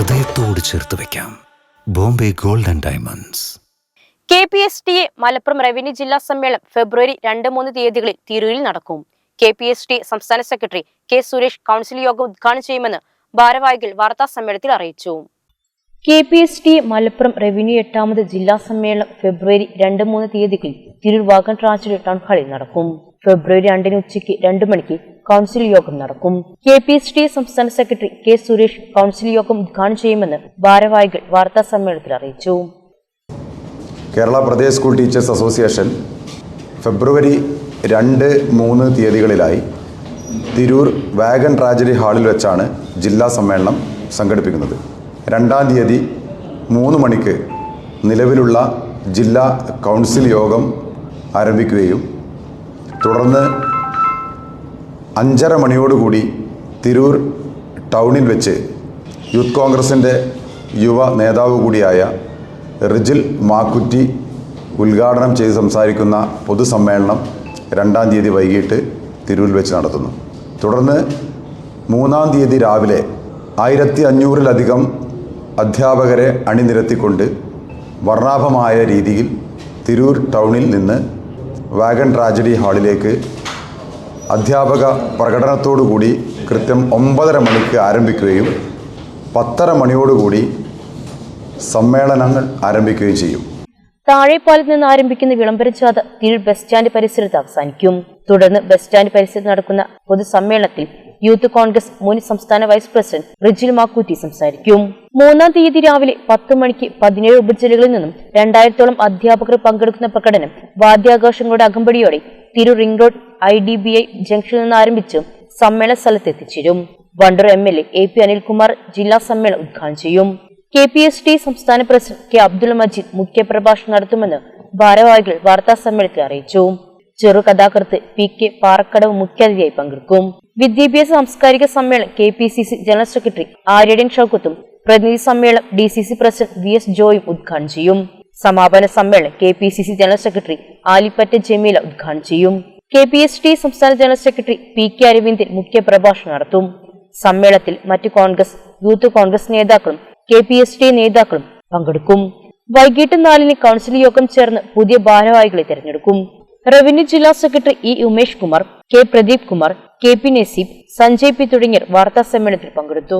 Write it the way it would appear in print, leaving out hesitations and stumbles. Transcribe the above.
ഹൃദയത്തോട് ചേർത്ത് വെക്കാം. Bombay gold and diamonds. KPSTA Malappuram revenue ജില്ലാ സമ്മേളനം ഫെബ്രുവരി 2-3 തീയതികളിൽ തിരൂരിൽ നടക്കും. KPSTA സംസ്ഥാന സെക്രട്ടറി K. സുരേഷ് കൗൺസിൽ യോഗം ഉദ്ഘാടനം ചെയ്യുമെന്ന് ഭാരവാഹികൾ വാർത്താ സമ്മേളനത്തിൽ അറിയിച്ചു. KPSTA മലപ്പുറം റവന്യൂ 8ാമത് ജില്ലാ സമ്മേളനം ഫെബ്രുവരി 2-3 തീയതികളിൽ തിരൂർ വാഗൺ ട്രാജഡി ടൗൺ ഹാളിൽ നടക്കും. ഫെബ്രുവരി 2 ഉച്ചയ്ക്ക് 2 മണിക്ക് കൗൺസിൽ യോഗം നടക്കും. KPSTA സംസ്ഥാന സെക്രട്ടറി K. സുരേഷ് കൗൺസിൽ യോഗം ഉദ്ഘാടനം ചെയ്യുമെന്ന് ഭാരവാഹികൾ വാർത്താ സമ്മേളനത്തിൽ അറിയിച്ചു. Kerala Pradesh school teachers association February 2-3 തീയതികളിലായി തിരൂർ വാഗൺ ട്രാജഡി ഹാളിൽ വെച്ചാണ് ജില്ലാ സമ്മേളനം സംഘടിപ്പിക്കുന്നത്. 2-ാം തീയതി 3 മണിക്ക് നിലവിലുള്ള ജില്ലാ കൗൺസിൽ യോഗം ആരംഭിക്കുകയും തുടർന്ന് 5:30 മണിയോടുകൂടി തിരൂർ ടൗണിൽ വെച്ച് യൂത്ത് കോൺഗ്രസിൻ്റെ യുവ നേതാവ് കൂടിയായ റിജിൽ മാക്കുറ്റി ഉദ്ഘാടനം ചെയ്ത് സംസാരിക്കുന്ന പൊതുസമ്മേളനം 2-ാം തീയതി വൈകിട്ട് തിരൂരിൽ വെച്ച് നടത്തുന്നു. തുടർന്ന് 3-ാം തീയതി രാവിലെ 1500-ലധികം അധ്യാപകരെ അണിനിരത്തിക്കൊണ്ട് വർണ്ണാഭമായ രീതിയിൽ തിരൂർ ടൗണിൽ നിന്ന് വാഗൺ ട്രാജഡി ഹാളിലേക്ക് അധ്യാപക പ്രകടനത്തോടുകൂടി കൃത്യം 9:30 മണിക്ക് ആരംഭിക്കുകയും 10:30 മണിയോടുകൂടി സമ്മേളനങ്ങൾ ആരംഭിക്കുകയും ചെയ്യും. താഴെപ്പാലത്ത് നിന്ന് ആരംഭിക്കുന്ന വിളംബര ജാഥ തിരൂർ ബസ് സ്റ്റാൻഡ് പരിസരത്ത് അവസാനിക്കും. തുടർന്ന് ബസ് സ്റ്റാൻഡ് പരിസരത്ത് നടക്കുന്ന പൊതുസമ്മേളനത്തിൽ യൂത്ത് കോൺഗ്രസ് മുൻ സംസ്ഥാന വൈസ് പ്രസിഡന്റ് റിജിൽ മാക്കൂറ്റി സംസാരിക്കും. 3-ാം തീയതി രാവിലെ 10 മണിക്ക് 17 ഉപജില്ലകളിൽ നിന്നും 2000-ഓളം അധ്യാപകർ പങ്കെടുക്കുന്ന പ്രകടനം വാദ്യാഘോഷങ്ങളുടെ അകമ്പടിയോടെ തിരൂർ റിംഗ് റോഡ് IDBI ജംഗ്ഷനിൽ നിന്ന് ആരംഭിച്ച് സമ്മേളന സ്ഥലത്ത് എത്തിച്ചേരും. വണ്ടൂർ MLA AP അനിൽകുമാർ ജില്ലാ സമ്മേളനം ഉദ്ഘാടനം ചെയ്യും. KPSTA സംസ്ഥാന പ്രസിഡന്റ് K. അബ്ദുൾ മജീദ് മുഖ്യപ്രഭാഷണം നടത്തുമെന്ന് ഭാരവാഹികൾ വാർത്താ സമ്മേളനത്തിൽ അറിയിച്ചു. ചെറുകഥാകൃത്ത് PK പാറക്കടവ് മുഖ്യാതിഥിയായി പങ്കെടുക്കും. വിദ്യാഭ്യാസ സാംസ്കാരിക സമ്മേളനം KPCC ജനറൽ സെക്രട്ടറി ആര്യടൻ ഷൗക്കത്തും പ്രതിനിധി സമ്മേളനം DCC പ്രസിഡന്റ് VS ജോയും ഉദ്ഘാടനം ചെയ്യും. സമാപന സമ്മേളനം KPCC general secretary Alipatta Jameela ഉദ്ഘാടനം ചെയ്യും. KPSTA സംസ്ഥാന ജനറൽ സെക്രട്ടറി PK അരവിന്ദൻ മുഖ്യപ്രഭാഷണം നടത്തും. സമ്മേളനത്തിൽ മറ്റ് കോൺഗ്രസ്, യൂത്ത് കോൺഗ്രസ് നേതാക്കളും KPSTA നേതാക്കളും പങ്കെടുക്കും. വൈകിട്ട് 4-ന് കൗൺസിൽ യോഗം ചേർന്ന് പുതിയ ഭാരവാഹികളെ തെരഞ്ഞെടുക്കും. റവന്യൂ ജില്ലാ secretary E. Umesh Kumar, K. Pradeep Kumar, KP നസീബ്, സഞ്ജയ് P തുടങ്ങിയവർ വാർത്താ സമ്മേളനത്തിൽ പങ്കെടുത്തു.